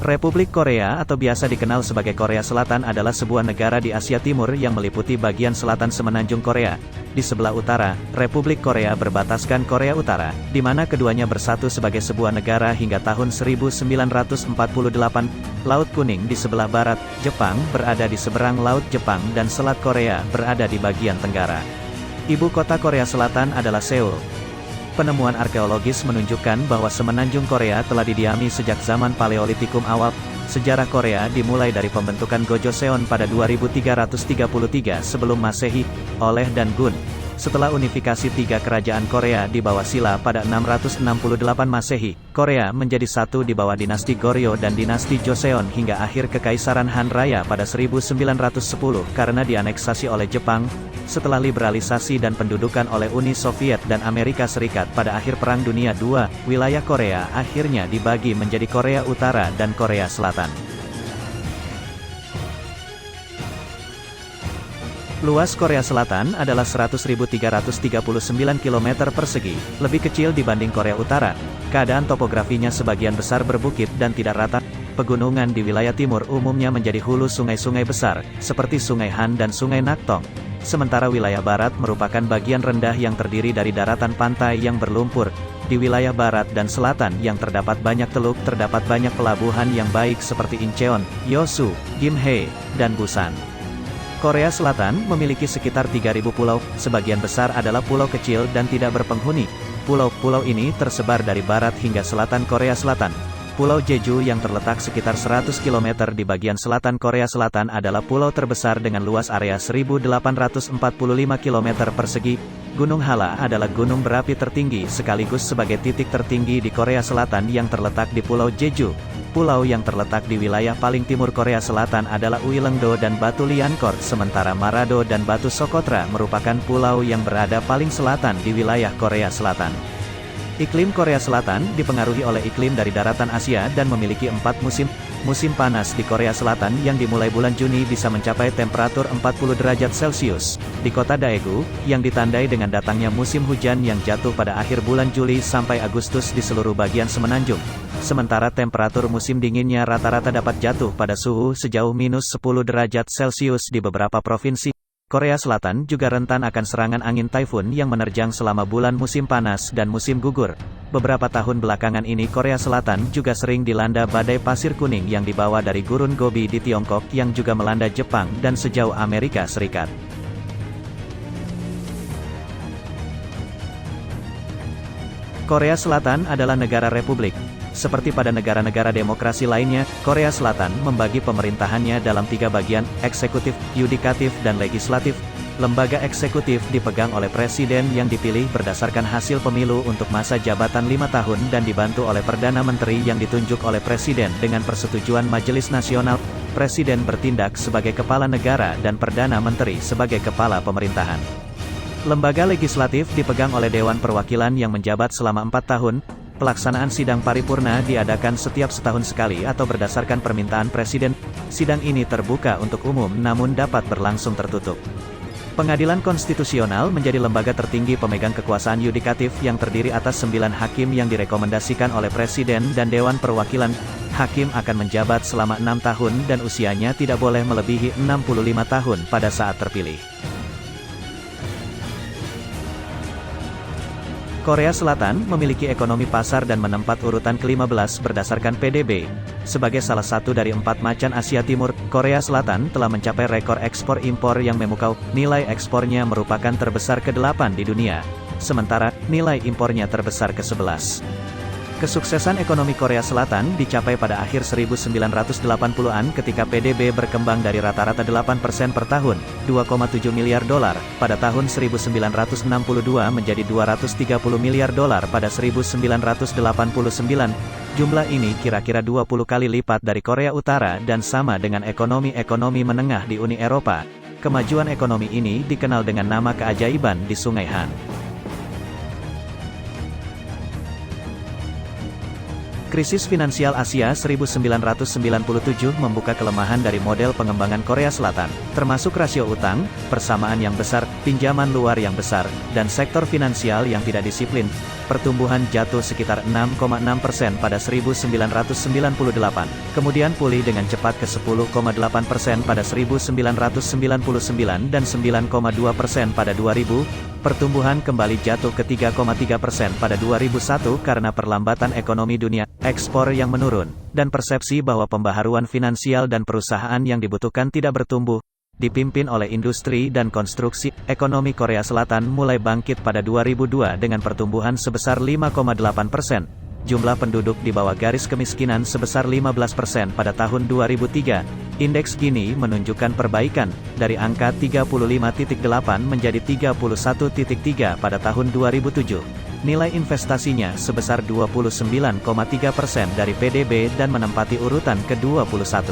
Republik Korea atau biasa dikenal sebagai Korea Selatan adalah sebuah negara di Asia Timur yang meliputi bagian selatan semenanjung Korea. Di sebelah utara, Republik Korea berbataskan Korea Utara, di mana keduanya bersatu sebagai sebuah negara hingga tahun 1948. Laut Kuning di sebelah barat, Jepang berada di seberang Laut Jepang dan Selat Korea berada di bagian tenggara. Ibu kota Korea Selatan adalah Seoul. Penemuan arkeologis menunjukkan bahwa semenanjung Korea telah didiami sejak zaman Paleolitikum awal. Sejarah Korea dimulai dari pembentukan Gojoseon pada 2333 sebelum Masehi, oleh Dan Gun. Setelah unifikasi tiga kerajaan Korea di bawah Silla pada 668 Masehi, Korea menjadi satu di bawah dinasti Goryeo dan dinasti Joseon hingga akhir Kekaisaran Han Raya pada 1910 karena dianeksasi oleh Jepang. Setelah liberalisasi dan pendudukan oleh Uni Soviet dan Amerika Serikat pada akhir Perang Dunia II, wilayah Korea akhirnya dibagi menjadi Korea Utara dan Korea Selatan. Luas Korea Selatan adalah 100.339 km persegi, lebih kecil dibanding Korea Utara. Keadaan topografinya sebagian besar berbukit dan tidak rata. Pegunungan di wilayah timur umumnya menjadi hulu sungai-sungai besar, seperti Sungai Han dan Sungai Naktong. Sementara wilayah barat merupakan bagian rendah yang terdiri dari daratan pantai yang berlumpur. Di wilayah barat dan selatan yang terdapat banyak teluk, terdapat banyak pelabuhan yang baik seperti Incheon, Yeosu, Gimhae, dan Busan. Korea Selatan memiliki sekitar 3.000 pulau, sebagian besar adalah pulau kecil dan tidak berpenghuni. Pulau-pulau ini tersebar dari barat hingga selatan Korea Selatan. Pulau Jeju yang terletak sekitar 100 km di bagian selatan Korea Selatan adalah pulau terbesar dengan luas area 1.845 km persegi. Gunung Halla adalah gunung berapi tertinggi sekaligus sebagai titik tertinggi di Korea Selatan yang terletak di Pulau Jeju. Pulau yang terletak di wilayah paling timur Korea Selatan adalah Uileungdo dan Batu Liankor, sementara Marado dan Batu Socotra merupakan pulau yang berada paling selatan di wilayah Korea Selatan. Iklim Korea Selatan dipengaruhi oleh iklim dari daratan Asia dan memiliki 4 musim. Musim panas di Korea Selatan yang dimulai bulan Juni bisa mencapai temperatur 40 derajat Celcius. Di kota Daegu, yang ditandai dengan datangnya musim hujan yang jatuh pada akhir bulan Juli sampai Agustus di seluruh bagian semenanjung. Sementara temperatur musim dinginnya rata-rata dapat jatuh pada suhu sejauh minus 10 derajat Celcius di beberapa provinsi. Korea Selatan juga rentan akan serangan angin taifun yang menerjang selama bulan musim panas dan musim gugur. Beberapa tahun belakangan ini Korea Selatan juga sering dilanda badai pasir kuning yang dibawa dari gurun Gobi di Tiongkok yang juga melanda Jepang dan sejauh Amerika Serikat. Korea Selatan adalah negara republik. Seperti pada negara-negara demokrasi lainnya, Korea Selatan membagi pemerintahannya dalam 3 bagian, eksekutif, yudikatif, dan legislatif. Lembaga eksekutif dipegang oleh presiden yang dipilih berdasarkan hasil pemilu untuk masa jabatan 5 tahun dan dibantu oleh Perdana Menteri yang ditunjuk oleh presiden dengan persetujuan Majelis Nasional. Presiden bertindak sebagai kepala negara dan Perdana Menteri sebagai kepala pemerintahan. Lembaga legislatif dipegang oleh Dewan Perwakilan yang menjabat selama 4 tahun. Pelaksanaan sidang paripurna diadakan setiap setahun sekali atau berdasarkan permintaan presiden. Sidang ini terbuka untuk umum namun dapat berlangsung tertutup. Pengadilan Konstitusional menjadi lembaga tertinggi pemegang kekuasaan yudikatif yang terdiri atas 9 hakim yang direkomendasikan oleh presiden dan Dewan Perwakilan. Hakim akan menjabat selama 6 tahun dan usianya tidak boleh melebihi 65 tahun pada saat terpilih. Korea Selatan memiliki ekonomi pasar dan menempat urutan ke-15 berdasarkan PDB. Sebagai salah satu dari 4 macan Asia Timur, Korea Selatan telah mencapai rekor ekspor-impor yang memukau. Nilai ekspornya merupakan terbesar ke-8 di dunia. Sementara, nilai impornya terbesar ke-11. Kesuksesan ekonomi Korea Selatan dicapai pada akhir 1980-an ketika PDB berkembang dari rata-rata 8% per tahun, 2,7 miliar dolar, pada tahun 1962 menjadi 230 miliar dolar pada 1989. Jumlah ini kira-kira 20 kali lipat dari Korea Utara dan sama dengan ekonomi-ekonomi menengah di Uni Eropa. Kemajuan ekonomi ini dikenal dengan nama keajaiban di Sungai Han. Krisis finansial Asia 1997 membuka kelemahan dari model pengembangan Korea Selatan, termasuk rasio utang, persamaan yang besar, pinjaman luar yang besar, dan sektor finansial yang tidak disiplin. Pertumbuhan jatuh sekitar 6,6% pada 1998, kemudian pulih dengan cepat ke 10,8% pada 1999 dan 9,2% pada 2000. Pertumbuhan kembali jatuh ke 3,3% pada 2001 karena perlambatan ekonomi dunia, ekspor yang menurun, dan persepsi bahwa pembaharuan finansial dan perusahaan yang dibutuhkan tidak bertumbuh. Dipimpin oleh industri dan konstruksi, ekonomi Korea Selatan mulai bangkit pada 2002 dengan pertumbuhan sebesar 5,8%. Jumlah penduduk di bawah garis kemiskinan sebesar 15% pada tahun 2003. Indeks Gini menunjukkan perbaikan, dari angka 35,8 menjadi 31,3 pada tahun 2007. Nilai investasinya sebesar 29,3% dari PDB dan menempati urutan ke-21.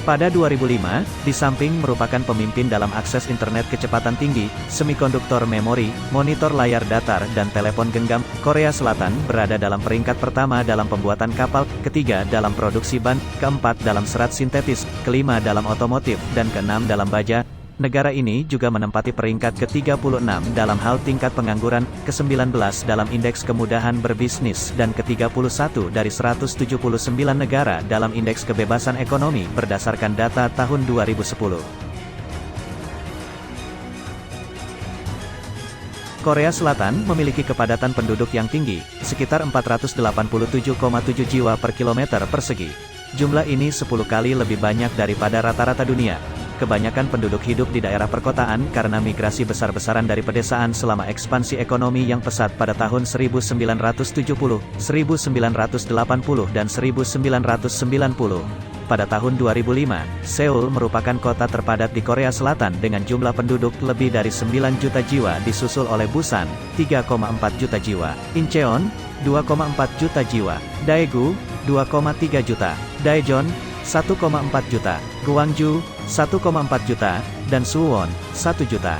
Pada 2005, di samping merupakan pemimpin dalam akses internet kecepatan tinggi, semikonduktor memori, monitor layar datar dan telepon genggam, Korea Selatan berada dalam peringkat pertama dalam pembuatan kapal, ketiga dalam produksi ban, keempat dalam serat sintetis, kelima dalam otomotif, dan keenam dalam baja. Negara ini juga menempati peringkat ke-36 dalam hal tingkat pengangguran, ke-19 dalam indeks kemudahan berbisnis, dan ke-31 dari 179 negara dalam indeks kebebasan ekonomi berdasarkan data tahun 2010. Korea Selatan memiliki kepadatan penduduk yang tinggi, sekitar 487,7 jiwa per kilometer persegi. Jumlah ini 10 kali lebih banyak daripada rata-rata dunia. Kebanyakan penduduk hidup di daerah perkotaan karena migrasi besar-besaran dari pedesaan selama ekspansi ekonomi yang pesat pada tahun 1970, 1980 dan 1990. Pada tahun 2005, Seoul merupakan kota terpadat di Korea Selatan dengan jumlah penduduk lebih dari 9 juta jiwa disusul oleh Busan, 3,4 juta jiwa, Incheon, 2,4 juta jiwa, Daegu, 2,3 juta, Daejeon, 1,4 juta, Gwangju, 1,4 juta, dan Suwon, 1 juta.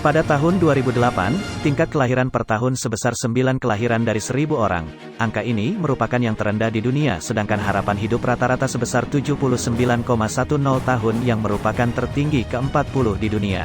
Pada tahun 2008, tingkat kelahiran per tahun sebesar 9 kelahiran dari 1.000 orang. Angka ini merupakan yang terendah di dunia sedangkan harapan hidup rata-rata sebesar 79,10 tahun yang merupakan tertinggi ke-40 di dunia.